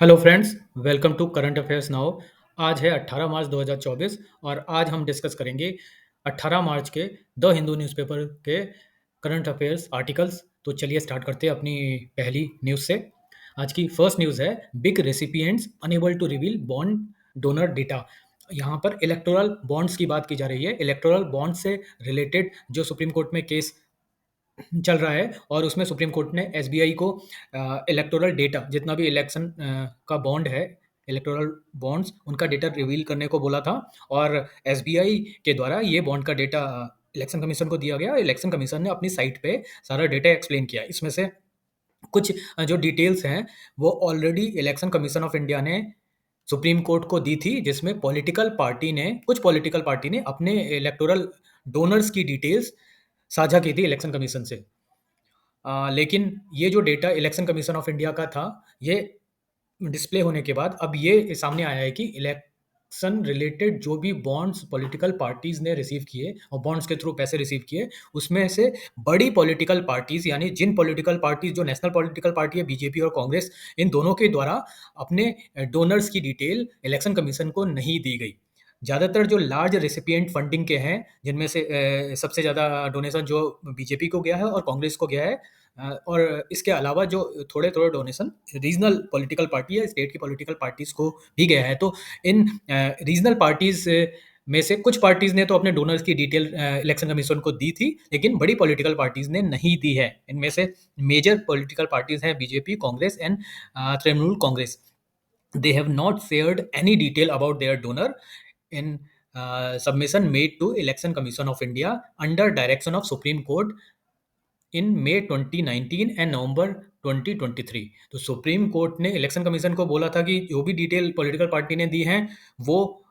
Hello friends, welcome to current affairs now. आज है 18 मार्च 2024 और आज हम डिस्कस करेंगे 18 मार्च के द हिंदू न्यूज़पेपर के करंट अफेयर्स आर्टिकल्स। तो चलिए स्टार्ट करते हैं अपनी पहली न्यूज़ से। आज की फर्स्ट न्यूज़ है big recipients unable to reveal bond donor data. यहाँ पर इलेक्टोरल बॉन्ड्स की बात की जा रही है। इलेक्टोरल बॉन्ड से रिलेटेड जो सुप्रीम कोर्ट में केस चल रहा है और उसमें सुप्रीम कोर्ट ने एसबीआई को इलेक्टोरल डेटा जितना भी इलेक्शन का बॉन्ड है, इलेक्टोरल बॉन्ड्स उनका डेटा रिवील करने को बोला था। और एसबीआई के द्वारा ये बॉन्ड का डेटा इलेक्शन कमीशन को दिया गया। इलेक्शन कमीशन ने अपनी साइट पे सारा डेटा एक्सप्लेन किया। इसमें से कुछ जो डिटेल्स हैं वो already election commission of India ने सुप्रीम कोर्ट को दी थी, जिसमें कुछ पॉलिटिकल पार्टी ने अपने इलेक्टोरल डोनर्स की डिटेल्स साझा की थी इलेक्शन कमीशन से। लेकिन ये जो data election commission of India का था, ये डिस्प्ले होने के बाद अब ये सामने आया है कि इलेक्शन रिलेटेड जो भी बॉन्ड्स पॉलिटिकल पार्टीज ने रिसीव किए और बॉन्ड्स के थ्रू पैसे रिसीव किए, उसमें से बड़ी पॉलिटिकल पार्टीज यानी जिन पॉलिटिकल पार्टीज जो नेशनल पॉलिटिकल पार्टी है बीजेपी और कांग्रेस, इन दोनों के द्वारा अपने डोनर्स की डिटेल इलेक्शन कमीशन को नहीं दी गई। ज़्यादातर जो लार्ज रेसिपिएंट फंडिंग के हैं, जिनमें से सबसे ज़्यादा डोनेशन जो बीजेपी को गया है और कांग्रेस को गया है, और इसके अलावा जो थोड़े-थोड़े डोनेशन रीजनल पॉलिटिकल पार्टी या स्टेट की पॉलिटिकल पार्टीज़ को भी गया है। तो इन रीजनल पार्टीज़ में से कुछ पार्टीज़ ने तो अपने डोनर्स की डिटेल इलेक्शन कमीशन को दी थी, लेकिन बड़ी पॉलिटिकल पार्टीज़ ने नहीं दी है। इनमें से मेजर पॉलिटिकल पार्टीज़ हैं BJP, Congress and Trinamool Congress. They have not shared any detail about their donor in submission made to Election Commission of India under direction of Supreme Court in May 2019 and November 2023। तो Supreme Court ने election commission को बोला था कि जो भी detail political party ने दी हैं, वो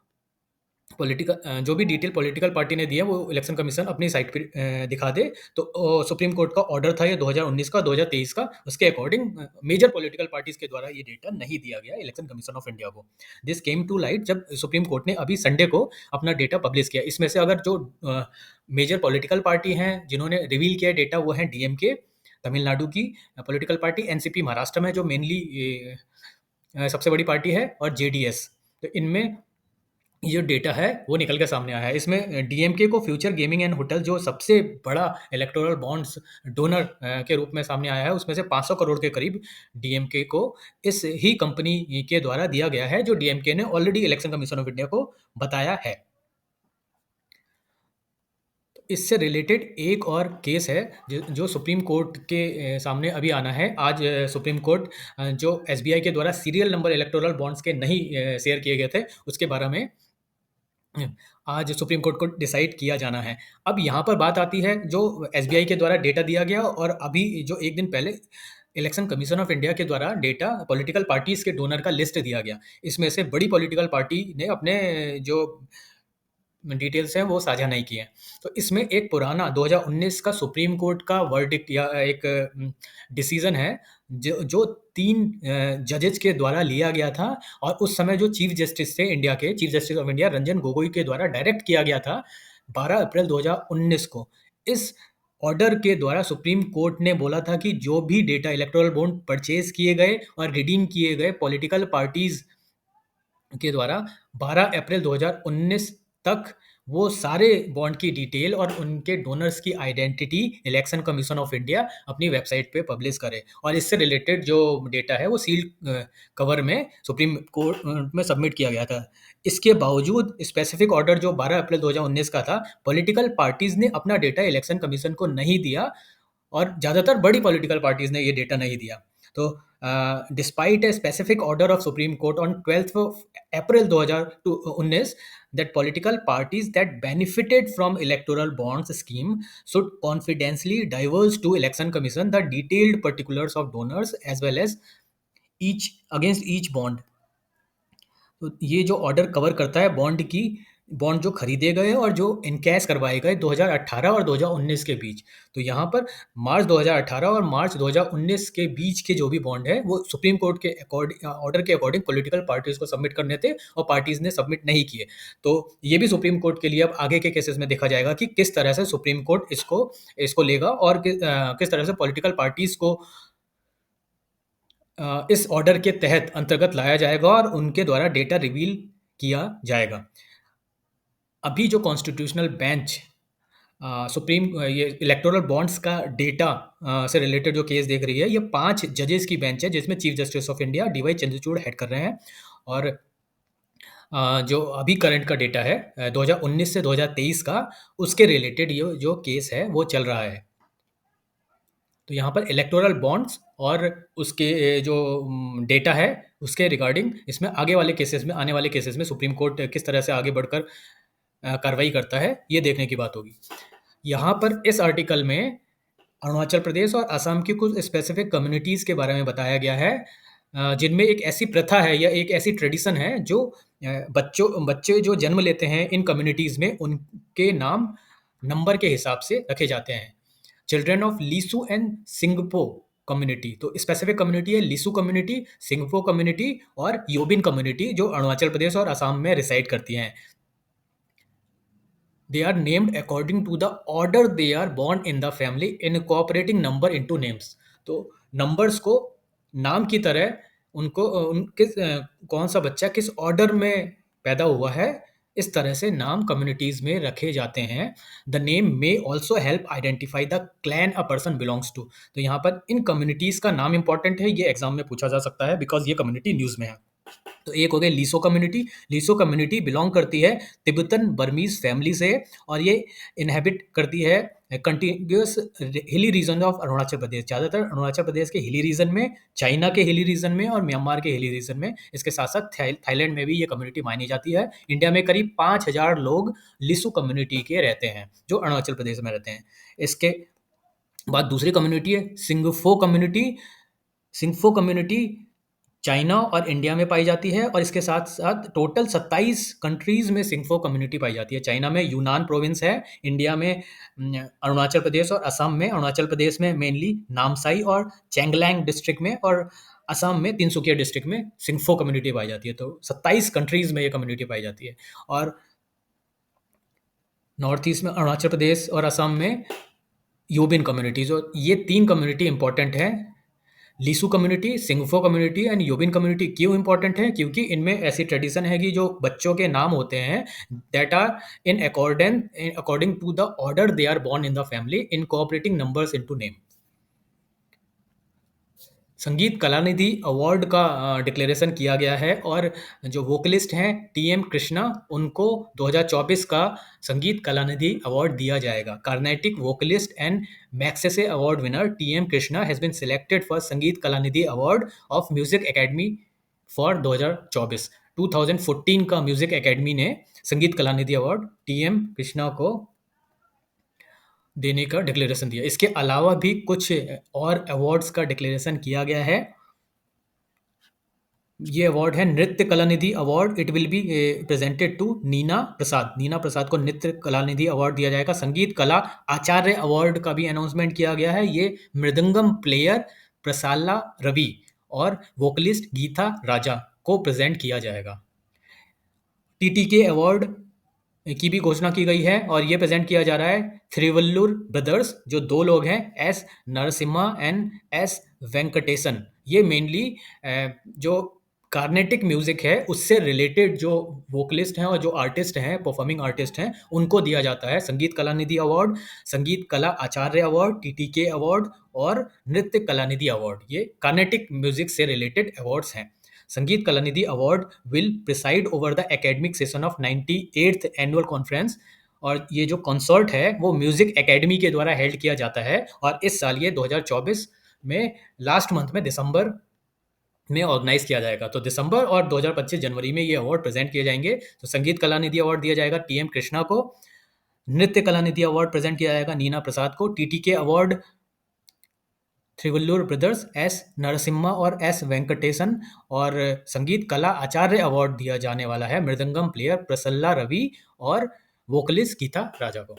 जो भी डिटेल पॉलिटिकल पार्टी ने दी है वो इलेक्शन कमीशन अपनी साइट पे दिखा दे। तो सुप्रीम कोर्ट का ऑर्डर था ये 2019 का, 2023 का। उसके अकॉर्डिंग मेजर पॉलिटिकल पार्टीज के द्वारा ये डेटा नहीं दिया गया इलेक्शन कमीशन ऑफ इंडिया को। दिस केम टू लाइट जब सुप्रीम कोर्ट ने अभी संडे को अपना डेटा पब्लिश किया। इसमें से अगर जो मेजर पॉलिटिकल पार्टी हैं जिन्होंने रिवील किया डेटा, वो है डीएमके तमिलनाडु की पॉलिटिकल पार्टी, एनसीपी महाराष्ट्र में जो मेनली सबसे बड़ी पार्टी है, और जेडीएस। तो इनमें ये डेटा है वो निकल के सामने आया है। इसमें डीएमके को फ्यूचर गेमिंग एंड होटल जो सबसे बड़ा इलेक्टोरल बॉन्ड्स डोनर के रूप में सामने आया है, उसमें से 500 करोड़ के करीब डीएमके को इस ही कंपनी के द्वारा दिया गया है, जो डीएमके ने already election commission of India को बताया है। इससे रिलेटेड एक और केस है जो सुप्रीम कोर्ट के सामने अभी आना है। आज सुप्रीम कोर्ट जो एसबीआई के द्वारा सीरियल नंबर इलेक्टोरल बॉन्ड्स के नहीं शेयर किए गए थे, उसके बारे में आज सुप्रीम कोर्ट को डिसाइड किया जाना है। अब यहाँ पर बात आती है जो एसबीआई के द्वारा डेटा दिया गया और अभी जो एक दिन पहले इलेक्शन कमीशन ऑफ इंडिया के द्वारा डेटा पॉलिटिकल पार्टीज के डोनर का लिस्ट दिया गया। इसमें से बड़ी पॉलिटिकल पार्टी ने अपने जो डिटेल्स हैं वो साझा नहीं किए हैं। तो इसमें एक पुराना 2019 का सुप्रीम कोर्ट का वर्डिक्ट या एक डिसीजन है जो 3 जजेस के द्वारा लिया गया था, और उस समय जो चीफ जस्टिस थे इंडिया के, chief justice of India Ranjan Gogoi के द्वारा डायरेक्ट किया गया था 12 अप्रैल 2019 को। इस ऑर्डर के द्वारा सुप्रीम कोर्ट ने बोला था कि जो भी डेटा इलेक्टोरल बॉन्ड परचेज किए गए और रिडीम किए गए पॉलिटिकल पार्टीज के द्वारा 12 अप्रैल 2019 तक, वो सारे बॉन्ड की डिटेल और उनके डोनर्स की identity election commission of India अपनी वेबसाइट पे पब्लिश करे। और इससे रिलेटेड जो डेटा है वो सील्ड कवर में सुप्रीम कोर्ट में सबमिट किया गया था। इसके बावजूद स्पेसिफिक ऑर्डर जो 12 अप्रैल 2019 का था, पॉलिटिकल पार्टीज ने अपना डेटा इलेक्शन कमीशन को नहीं दिया, और ज़्यादातर बड़ी पॉलिटिकल पार्टीज ने ये डेटा नहीं दिया। तो despite a specific order of supreme court on 12 April 2019 that political parties that benefited from electoral bonds scheme should confidentially divulge to election commission the detailed particulars of donors as well as each bond। तो ये जो order cover करता है bond जो खरीदे गए और जो इनकैश करवाए गए 2018 और 2019 के बीच। तो यहाँ पर मार्च 2018 और मार्च 2019 के बीच के जो भी बॉन्ड है वो सुप्रीम कोर्ट के ऑर्डर के अकॉर्डिंग पॉलिटिकल पार्टीज को सबमिट करने थे, और पार्टीज ने सबमिट नहीं किए। तो ये भी सुप्रीम कोर्ट के लिए अब आगे के केसेस में देखा जाएगा कि किस तरह से सुप्रीम कोर्ट इसको लेगा, और किस तरह से पॉलिटिकल पार्टीज को इस ऑर्डर के तहत अंतर्गत लाया जाएगा और उनके द्वारा डेटा रिवील किया जाएगा। अभी जो कॉन्स्टिट्यूशनल बेंच सुप्रीम ये इलेक्टोरल बॉन्ड्स का डेटा से रिलेटेड जो केस देख रही है, ये 5 जजेस की बेंच है जिसमें chief justice of India DY Chandrachud head कर रहे हैं। और जो अभी करंट का डेटा है 2019 से 2023 का, उसके रिलेटेड ये जो केस है वो चल रहा है। तो यहाँ पर इलेक्टोरल बॉन्ड्स और उसके जो डेटा है उसके रिगार्डिंग इसमें आगे वाले केसेस में, आने वाले केसेस में सुप्रीम कोर्ट किस तरह से आगे बढ़कर कार्रवाई करता है, ये देखने की बात होगी। यहाँ पर इस आर्टिकल में अरुणाचल प्रदेश और असम की कुछ स्पेसिफिक कम्युनिटीज़ के बारे में बताया गया है, जिनमें एक ऐसी प्रथा है या एक ऐसी ट्रेडिशन है जो बच्चे जो जन्म लेते हैं इन कम्युनिटीज़ में, उनके नाम नंबर के हिसाब से रखे जाते हैं। Children of Lisu and Singpho community, तो स्पेसिफिक कम्युनिटी है लीसू कम्युनिटी, सिंगपो कम्युनिटी और योबिन कम्युनिटी, जो अरुणाचल प्रदेश और असम में रिसाइड करती हैं। They are named according to the order they are born in the family, incorporating number into names. तो नंबर्स को नाम की तरह उनको कौन सा बच्चा किस ऑर्डर में पैदा हुआ है, इस तरह से नाम कम्युनिटीज में रखे जाते हैं। The name may also help identify the clan a person belongs to. तो यहाँ पर इन कम्युनिटीज का नाम इंपॉर्टेंट है, ये एग्जाम में पूछा जा सकता है बिकॉज ये कम्युनिटी न्यूज में है। तो एक हो गया लीसो कम्युनिटी। लीसो कम्युनिटी बिलोंग करती है तिब्बतन बर्मीज फैमिली से और ये इनहेबिट करती है continuous hilly region of Arunachal Pradesh, ज़्यादातर अरुणाचल प्रदेश के हिली रीजन में, चाइना के हिली रीजन में और म्यांमार के हिली रीजन में। इसके साथ साथ थाईलैंड में भी ये कम्युनिटी मानी जाती है। इंडिया में करीब 5,000 लोग लिसु कम्युनिटी के रहते हैं जो अरुणाचल प्रदेश में रहते हैं। इसके बाद दूसरी कम्युनिटी है Singpho community. Singpho community China और इंडिया में पाई जाती है और इसके साथ साथ टोटल 27 कंट्रीज में सिंगफो कम्युनिटी पाई जाती है। चाइना में यूनान प्रोविंस है, इंडिया में अरुणाचल प्रदेश और असम में, अरुणाचल प्रदेश में मेनली नामसाई और चैंगलैंग डिस्ट्रिक्ट में और असम में तिनसुकिया डिस्ट्रिक्ट में सिंगफो कम्युनिटी पाई जाती है। तो 27 कंट्रीज में ये कम्युनिटी पाई जाती है। और नॉर्थ ईस्ट में अरुणाचल प्रदेश और असम में यूबिन कम्युनिटीज, और ये 3 कम्युनिटी इंपॉर्टेंट है। Lisu community, Singpho community and Yobin community क्यों इंपॉर्टेंट है? क्योंकि इनमें ऐसी ट्रेडिशन है कि जो बच्चों के नाम होते हैं that are in according to the order they are born in the family, incorporating numbers into name. Sangita Kalanidhi award का डिक्लेरेशन किया गया है और जो वोकलिस्ट हैं टीएम कृष्णा, उनको 2024 का संगीत कलानिधि अवार्ड दिया जाएगा। Carnatic vocalist and Magsaysay award winner TM Krishna has been selected for Sangeet Kalanidhi award of music academy for 2024। 2014 का म्यूजिक एकेडमी ने संगीत कलानिधि अवार्ड टीएम कृष्णा को देने का डिक्लेरेशन दिया। इसके अलावा भी कुछ और अवार्ड्स का डिक्लेरेशन किया गया है। ये अवार्ड है Nritya Kalanidhi award. It will be presented to Neena Prasad. Neena Prasad को नृत्य कलानिधि अवार्ड दिया जाएगा। संगीत कला आचार्य अवार्ड का भी अनाउंसमेंट किया गया है। ये मृदंगम प्लेयर प्रसाला रवि और वोकलिस्ट गीता राजा को प्रेजेंट किया जाएगा। टीटीके अवार्ड की भी घोषणा की गई है और ये प्रेजेंट किया जा रहा है थ्रिवल्लुर ब्रदर्स, जो 2 लोग हैं, S Narasimha and S Venkatesan. ये मेनली जो कार्नेटिक म्यूजिक है उससे रिलेटेड जो वोकलिस्ट हैं और जो आर्टिस्ट हैं, परफॉर्मिंग आर्टिस्ट हैं, उनको दिया जाता है संगीत कलानिधि अवार्ड, संगीत कला आचार्य अवार्ड, टीटीके अवार्ड और नृत्य कलानिधि अवार्ड। ये कार्नेटिक म्यूजिक से रिलेटेड अवार्ड्स हैं। संगीत Kalanidhi award will preside over the academic session of 98th annual conference. और ये जो कॉन्सर्ट है वो म्यूजिक एकेडमी के द्वारा हेल्ड किया जाता है और इस साल ये 2024 में लास्ट मंथ में दिसंबर में ऑर्गेनाइज किया जाएगा। तो दिसंबर और 2025 जनवरी में ये अवार्ड प्रेजेंट किए जाएंगे। तो संगीत कलानिधि अवार्ड दिया जाएगा टीएम कृष्णा को, नृत्य कलानिधि अवार्ड प्रेजेंट किया जाएगा नीना प्रसाद को, TTK award Thiruvallur brothers S Narasimha और एस वेंकटेशन, और संगीत कला आचार्य अवार्ड दिया जाने वाला है मृदंगम प्लेयर प्रसल्ला रवि और वोकलिस्ट गीता राजा को।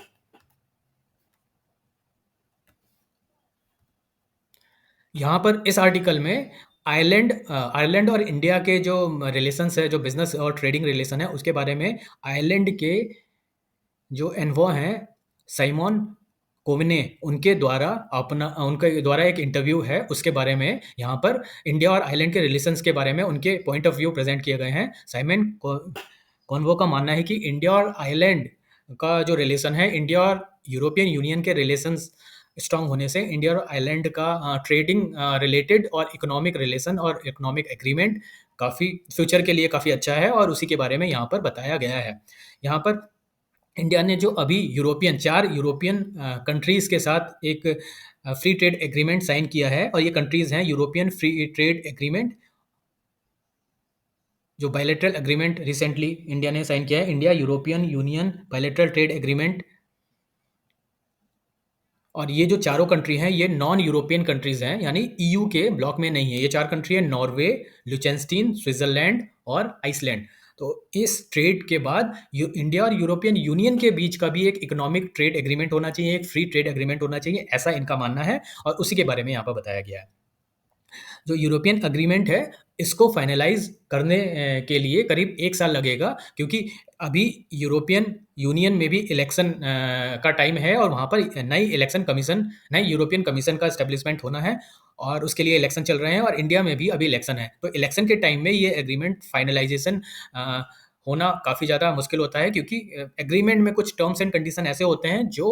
यहाँ पर इस आर्टिकल में आयरलैंड और इंडिया के जो रिलेशंस है, जो बिजनेस और ट्रेडिंग रिलेशन है, उसके बारे में आयरलैंड के जो एनवॉय हैं साइमन कोविने उनके द्वारा उनके द्वारा एक इंटरव्यू है, उसके बारे में यहाँ पर इंडिया और आयरलैंड के रिलेशंस के बारे में उनके पॉइंट ऑफ व्यू प्रेजेंट किए गए हैं। साइमन कॉनवो का मानना है कि इंडिया और आयरलैंड का जो रिलेशन है, इंडिया और यूरोपियन यूनियन के रिलेशंस स्ट्रांग होने से इंडिया और आयरलैंड का ट्रेडिंग रिलेटेड और इकोनॉमिक रिलेशन और इकोनॉमिक एग्रीमेंट काफ़ी फ्यूचर के लिए काफ़ी अच्छा है, और उसी के बारे में यहाँ पर बताया गया है। यहाँ पर इंडिया ने जो अभी चार यूरोपियन कंट्रीज़ के साथ एक फ्री ट्रेड एग्रीमेंट साइन किया है, और ये कंट्रीज़ हैं यूरोपियन फ्री ट्रेड एग्रीमेंट, जो बायलैटरल एग्रीमेंट रिसेंटली इंडिया ने साइन किया है, India European union bilateral trade agreement. और ये जो चारों कंट्री हैं ये नॉन यूरोपियन कंट्रीज हैं, यानी ईयू के ब्लॉक में नहीं है। ये चार कंट्री है नॉर्वे, लिechtenstein, स्विट्जरलैंड और आइसलैंड। तो इस ट्रेड के बाद इंडिया और यूरोपियन यूनियन के बीच का भी एक इकोनॉमिक ट्रेड एग्रीमेंट होना चाहिए, एक फ्री ट्रेड एग्रीमेंट होना चाहिए, ऐसा इनका मानना है, और उसी के बारे में यहाँ पर बताया गया है। जो यूरोपियन अग्रीमेंट है इसको फाइनलाइज करने के लिए करीब 1 साल लगेगा, क्योंकि अभी यूरोपियन यूनियन में भी इलेक्शन का टाइम है, और वहाँ पर नई यूरोपियन कमीशन का एस्टेब्लिशमेंट होना है, और उसके लिए इलेक्शन चल रहे हैं, और इंडिया में भी अभी इलेक्शन है। तो इलेक्शन के टाइम में ये एग्रीमेंट फाइनलाइजेशन होना काफ़ी ज़्यादा मुश्किल होता है, क्योंकि एग्रीमेंट में कुछ टर्म्स एंड कंडीशन ऐसे होते हैं जो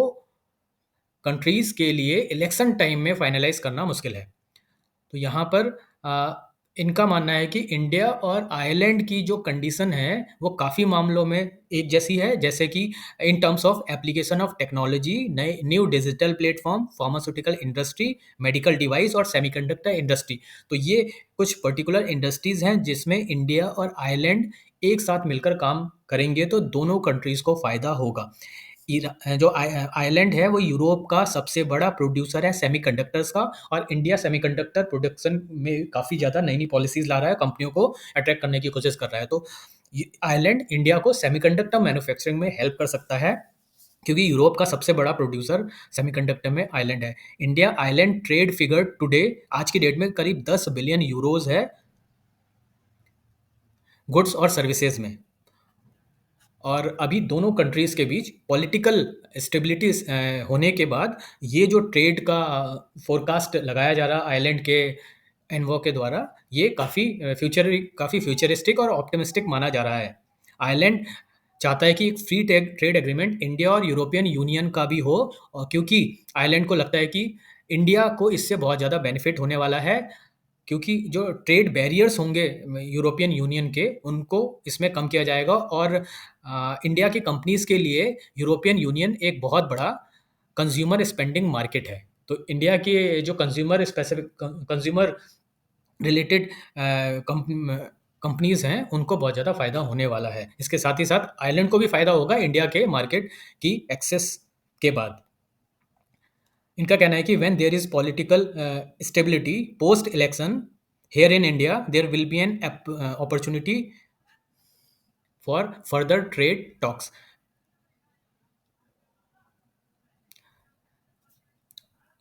कंट्रीज़ के लिए इलेक्शन टाइम में फाइनलाइज करना मुश्किल है। तो यहाँ पर इनका मानना है कि इंडिया और आयरलैंड की जो कंडीशन है वो काफ़ी मामलों में एक जैसी है, जैसे कि in terms of application of technology, नए new digital platform, pharmaceutical industry, medical device और सेमीकंडक्टर इंडस्ट्री। तो ये कुछ पर्टिकुलर इंडस्ट्रीज़ हैं जिसमें इंडिया और आयरलैंड एक साथ मिलकर काम करेंगे तो दोनों कंट्रीज़ को फ़ायदा होगा। जो आयरलैंड है वो यूरोप का सबसे बड़ा प्रोड्यूसर है सेमीकंडक्टर्स का, और इंडिया सेमीकंडक्टर प्रोडक्शन में काफ़ी ज़्यादा नई नई पॉलिसीज़ ला रहा है, कंपनियों को अट्रैक्ट करने की कोशिश कर रहा है। तो आयरलैंड इंडिया को सेमीकंडक्टर मैन्युफैक्चरिंग में हेल्प कर सकता है, क्योंकि यूरोप का सबसे बड़ा प्रोड्यूसर सेमीकंडक्टर में आयरलैंड है। India Ireland trade figure today आज की डेट में करीब 10 बिलियन यूरोज है गुड्स और सर्विसेज में। और अभी दोनों कंट्रीज़ के बीच पॉलिटिकल स्टेबिलिटी होने के बाद ये जो ट्रेड का फोरकास्ट लगाया जा रहा है आयरलैंड के एनवो के द्वारा, ये काफ़ी फ्यूचरिस्टिक और ऑप्टिमिस्टिक माना जा रहा है। आयरलैंड चाहता है कि एक फ्री ट्रेड एग्रीमेंट इंडिया और यूरोपियन यूनियन का भी हो, और क्योंकि आयरलैंड को लगता है कि इंडिया को इससे बहुत ज़्यादा बेनिफिट होने वाला है, क्योंकि जो ट्रेड बैरियर्स होंगे यूरोपियन यूनियन के उनको इसमें कम किया जाएगा, और इंडिया की कंपनीज़ के लिए यूरोपियन यूनियन एक बहुत बड़ा कंज्यूमर स्पेंडिंग मार्केट है। तो इंडिया के जो कंज्यूमर रिलेटेड कंपनीज़ हैं उनको बहुत ज़्यादा फ़ायदा होने वाला है। इसके साथ ही साथ आयरलैंड को भी फ़ायदा होगा इंडिया के मार्केट की एक्सेस के बाद। इनका कहना है कि when there is political stability post election here in India, there will be an opportunity for further trade talks.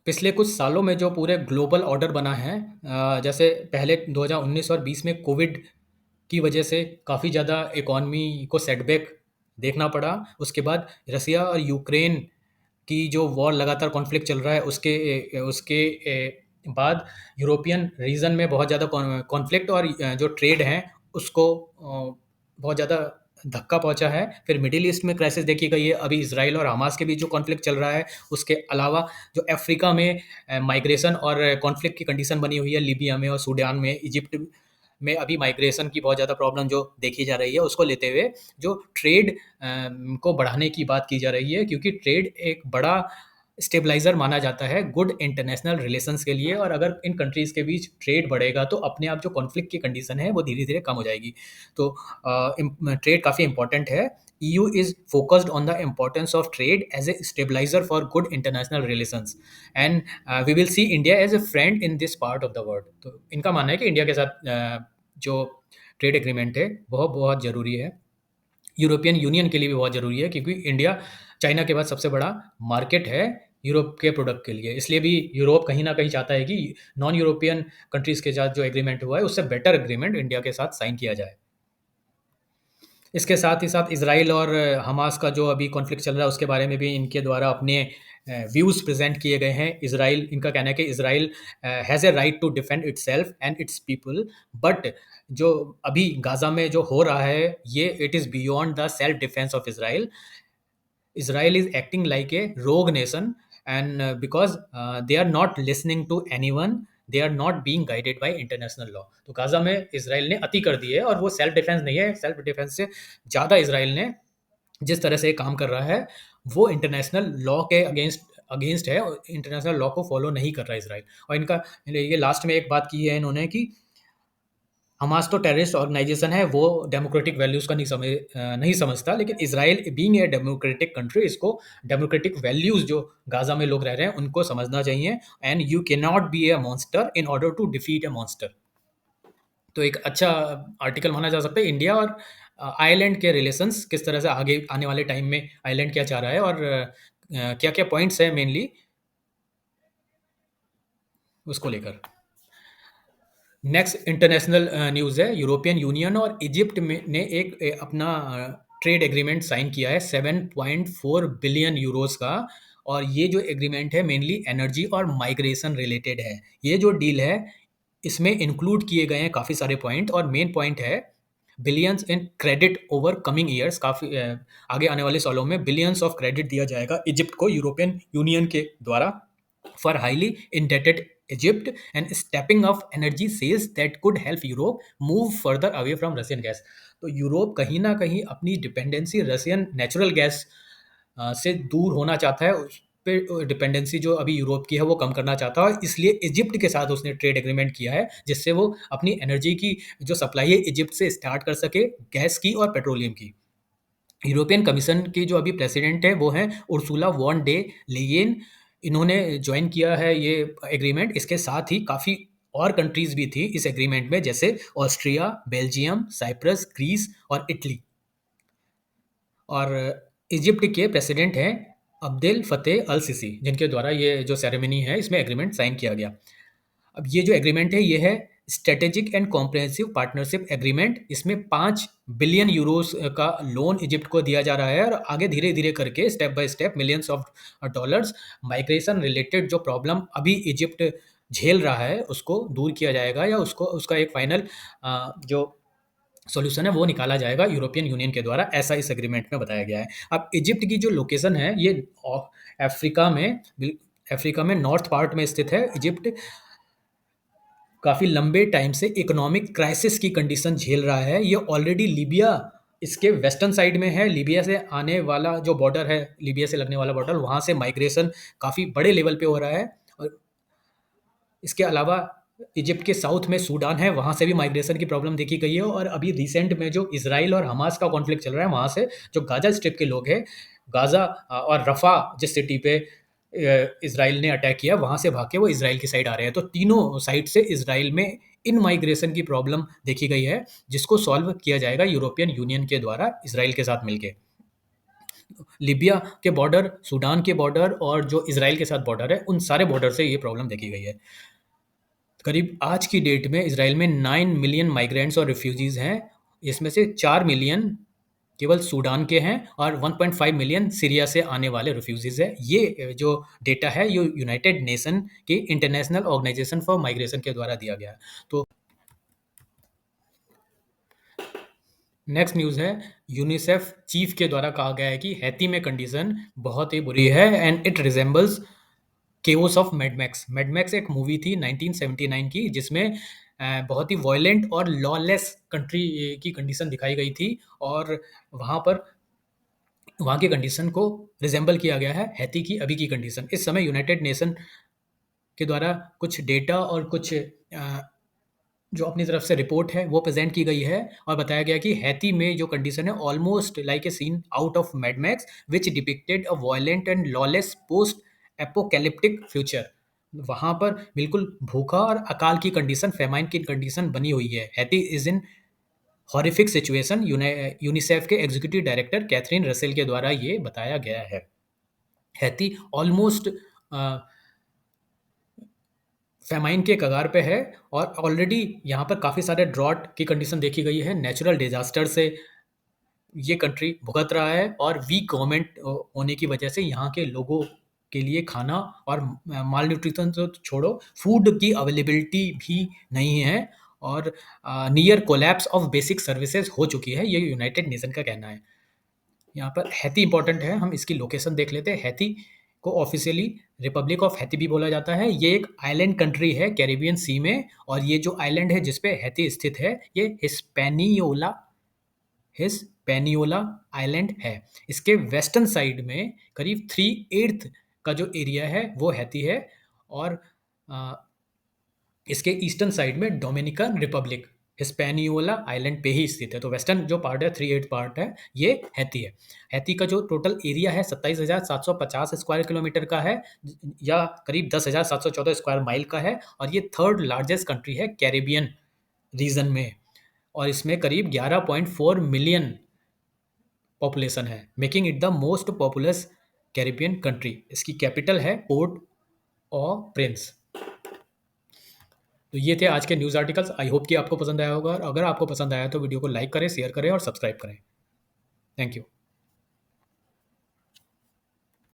पिछले कुछ सालों में जो पूरे ग्लोबल ऑर्डर बना है, जैसे पहले 2019 और 20 में कोविड की वजह से काफ़ी ज़्यादा इकॉनमी को सेटबैक देखना पड़ा। उसके बाद रसिया और यूक्रेन की जो वॉर लगातार कॉन्फ्लिक्ट चल रहा है, उसके उसके बाद यूरोपियन रीजन में बहुत ज़्यादा कॉन्फ्लिक्ट और जो ट्रेड हैं उसको बहुत ज़्यादा धक्का पहुंचा है। फिर मिडिल ईस्ट में क्राइसिस देखी गई है, अभी इसराइल और हमास के बीच जो कॉन्फ्लिक्ट चल रहा है। उसके अलावा जो अफ्रीका में माइग्रेशन और कॉन्फ्लिक्ट की कंडीशन बनी हुई है, लीबिया में और सूडान में, इजिप्ट में अभी माइग्रेशन की बहुत ज़्यादा प्रॉब्लम जो देखी जा रही है, उसको लेते हुए जो ट्रेड को बढ़ाने की बात की जा रही है, क्योंकि ट्रेड एक बड़ा स्टेबलाइजर माना जाता है गुड इंटरनेशनल रिलेशंस के लिए। और अगर इन कंट्रीज़ के बीच ट्रेड बढ़ेगा तो अपने आप जो कॉन्फ्लिक्ट की कंडीशन है वो धीरे धीरे कम हो जाएगी। तो ट्रेड काफ़ी इंपॉर्टेंट है। EU is focused on the importance of trade as a stabilizer for good international relations, and we will see India as a friend in this part of the world. तो इनका मानना है कि India के साथ जो trade agreement है वह बहुत ज़रूरी है, यूरोपियन यूनियन के लिए भी बहुत ज़रूरी है, क्योंकि इंडिया चाइना के बाद सबसे बड़ा मार्केट है यूरोप के प्रोडक्ट के लिए। इसलिए भी यूरोप कहीं ना कहीं चाहता है कि नॉन यूरोपियन कंट्रीज़ के साथ जो एग्रीमेंट हुआ है उससे बेटर एग्रीमेंट इंडिया के साथ साइन किया जाए। इसके साथ ही साथ इसराइल और हमास का जो अभी कॉन्फ्लिक्ट चल रहा है उसके बारे में भी इनके द्वारा अपने व्यूज़ प्रेजेंट किए गए हैं। इसराइल, इनका कहना है कि Israel has a right to defend itself and its people, but जो अभी गाज़ा में जो हो रहा है ये it is beyond the self defence of Israel. Israel is acting like a rogue nation, and because they are not listening to anyone, they are not being guided by international law. तो Gaza में Israel ने अति कर दी है और वो self defence नहीं है। सेल्फ डिफेंस से ज़्यादा इसराइल ने जिस तरह से काम कर रहा है वो इंटरनेशनल लॉ के अगेंस्ट अगेंस्ट है। इंटरनेशनल लॉ को फॉलो नहीं कर रहा है इसराइल। और इनका ये लास्ट में एक बात की है इन्होंने कि हमास तो टेररिस्ट ऑर्गेनाइजेशन है, वो डेमोक्रेटिक वैल्यूज़ का नहीं समझता, लेकिन Israel being a democratic country इसको डेमोक्रेटिक वैल्यूज़ जो गाज़ा में लोग रह रहे हैं उनको समझना चाहिए। And you can not be a monster in order to defeat a monster. तो एक अच्छा आर्टिकल माना जा सकता है। इंडिया और आयरलैंड के रिलेशंस किस तरह से आगे आने वाले टाइम में आयरलैंड क्या चाह रहा है और क्या-क्या पॉइंट्स हैं मेनली उसको लेकर। नेक्स्ट इंटरनेशनल न्यूज़ है, यूरोपियन यूनियन और इजिप्ट में ने एक अपना ट्रेड एग्रीमेंट साइन किया है 7.4 बिलियन यूरोस का। और ये जो एग्रीमेंट है मेनली एनर्जी और माइग्रेशन रिलेटेड है। ये जो डील है इसमें इंक्लूड किए गए हैं काफ़ी सारे पॉइंट, और मेन पॉइंट है billions in credit over coming years. काफ़ी आगे आने वाले सालों में बिलियंस ऑफ क्रेडिट दिया जाएगा इजिप्ट को यूरोपियन यूनियन के द्वारा for highly indebted Egypt, and stepping of energy sales that could help Europe move further away from Russian gas। तो यूरोप कहीं ना कहीं अपनी डिपेंडेंसी रशियन नेचुरल गैस से दूर होना चाहता है। उस पे डिपेंडेंसी जो अभी यूरोप की है वो कम करना चाहता है, इसलिए इजिप्ट के साथ उसने ट्रेड एग्रीमेंट किया है जिससे वो अपनी एनर्जी की जो सप्लाई है इजिप्ट से स्टार्ट कर सके, गैस की और पेट्रोलियम की। यूरोपियन कमीशन की जो अभी प्रेसिडेंट है वो हैं उर्सुला वॉन डे लेयेन। इन्होंने ज्वाइन किया है ये एग्रीमेंट। इसके साथ ही काफ़ी और कंट्रीज भी थी इस एग्रीमेंट में, जैसे ऑस्ट्रिया, बेल्जियम, साइप्रस, ग्रीस और इटली। और इजिप्ट के प्रेसिडेंट हैं अब्देल फतेह अल सिसी, जिनके द्वारा ये जो सेरेमनी है इसमें एग्रीमेंट साइन किया गया। अब ये जो एग्रीमेंट है ये है strategic and comprehensive partnership agreement. इसमें 5 बिलियन यूरोस का लोन इजिप्ट को दिया जा रहा है, और आगे धीरे धीरे करके step by step millions of dollars migration related जो प्रॉब्लम अभी इजिप्ट झेल रहा है उसको दूर किया जाएगा, या उसको उसका एक फाइनल जो सॉल्यूशन है वो निकाला जाएगा यूरोपियन यूनियन के द्वारा, ऐसा इस एग्रीमेंट में बताया गया है। अब इजिप्ट की जो लोकेशन है ये अफ्रीका में अफ्रीका में नॉर्थ पार्ट में स्थित है। इजिप्ट काफ़ी लंबे टाइम से इकोनॉमिक क्राइसिस की कंडीशन झेल रहा है। ये ऑलरेडी लीबिया इसके वेस्टर्न साइड में है। लीबिया से आने वाला जो बॉर्डर है, लीबिया से लगने वाला बॉर्डर, वहाँ से माइग्रेशन काफ़ी बड़े लेवल पे हो रहा है। और इसके अलावा इजिप्ट के साउथ में सूडान है, वहाँ से भी माइग्रेशन की प्रॉब्लम देखी गई है। और अभी रिसेंट में जो इसराइल और हमास का कॉन्फ्लिक्ट चल रहा है, वहाँ से जो गाजा स्ट्रिप के लोग हैं, गाजा और रफा जिस सिटी पे इसराइल ने अटैक किया, वहाँ से भाग के वो इसराइल की साइड आ रहे हैं। तो तीनों साइड से इसराइल में इन माइग्रेशन की प्रॉब्लम देखी गई है, जिसको सॉल्व किया जाएगा यूरोपियन यूनियन के द्वारा इसराइल के साथ मिलके। लीबिया के बॉर्डर, सूडान के बॉर्डर और जो इसराइल के साथ बॉर्डर है, उन सारे बॉर्डर से ये प्रॉब्लम देखी गई है। करीब आज की डेट में इसराइल में 9 मिलियन माइग्रेंट्स और रिफ्यूजीज़ हैं। इसमें से 4 मिलियन केवल सूडान के हैं और 1.5 मिलियन सीरिया से आने वाले रिफ्यूजीज़ हैं। ये जो डेटा है ये यूनाइटेड नेशन के इंटरनेशनल ऑर्गेनाइजेशन फॉर माइग्रेशन के द्वारा दिया गया है। तो नेक्स्ट न्यूज़ है, यूनिसेफ चीफ के द्वारा कहा गया है कि हैती में कंडीशन बहुत ही बुरी है and it resembles chaos of Mad max. Mad max एक मूवी थी 1979 की, जिसमें बहुत ही वॉयलेंट और लॉलेस कंट्री की कंडीशन दिखाई गई थी, और वहाँ पर वहाँ की कंडीशन को रिजेंबल किया गया है हैती की अभी की कंडीशन। इस समय यूनाइटेड नेशन के द्वारा कुछ डेटा और कुछ जो अपनी तरफ से रिपोर्ट है वो प्रेजेंट की गई है, और बताया गया कि हैती में जो कंडीशन है almost like a scene out of Mad Max which depicted a violent and lawless post apocalyptic future. वहाँ पर बिल्कुल भूखा और अकाल की कंडीशन, फेमाइन की कंडीशन बनी हुई है। Haiti is in horrific situation. UNICEF के एग्जीक्यूटिव डायरेक्टर कैथरीन रसेल के द्वारा ये बताया गया है। हैती ऑलमोस्ट फेमाइन के कगार पे है, और ऑलरेडी यहाँ पर काफ़ी सारे ड्रॉट की कंडीशन देखी गई है। नेचुरल डिजास्टर से ये कंट्री भुगत रहा है, और वीक गवर्नमेंट होने की वजह से यहाँ के लोगों के लिए खाना और माल न्यूट्रिशन तो छोड़ो, फूड की अवेलेबिलिटी भी नहीं है और near collapse of basic services हो चुकी है, ये यूनाइटेड नेशन का कहना है। यहाँ पर हैती इंपॉर्टेंट है, हम इसकी लोकेशन देख लेते हैं। हैती को ऑफिशियली रिपब्लिक ऑफ हैती भी बोला जाता है। ये एक आइलैंड कंट्री है कैरिबियन सी में, और ये जो आइलैंड है जिसपे हैती स्थित है, ये हिस्पैनियोला आइलैंड है। इसके वेस्टर्न साइड में करीब 3/8 का जो एरिया है वो हैती है, और आ, इसके ईस्टर्न साइड में डोमिनिकन रिपब्लिक हिस्पैनियोला आइलैंड पे ही स्थित है। तो वेस्टर्न जो पार्ट है, 3/8 पार्ट है, ये हैती है। हैती का जो टोटल एरिया है 27,750 स्क्वायर किलोमीटर का है, या करीब 10,714 स्क्वायर माइल का है, और ये थर्ड लार्जेस्ट कंट्री है कैरिबियन रीजन में, और इसमें करीब 11.4 मिलियन पॉपुलेशन है, making it the most populous Caribbean country. इसकी कैपिटल है पोर्ट ऑ प्रिंस। तो ये थे आज के न्यूज़ आर्टिकल्स। आई होप कि आपको पसंद आया होगा, और अगर आपको पसंद आया तो वीडियो को लाइक करें, शेयर करें और सब्सक्राइब करें। Thank you.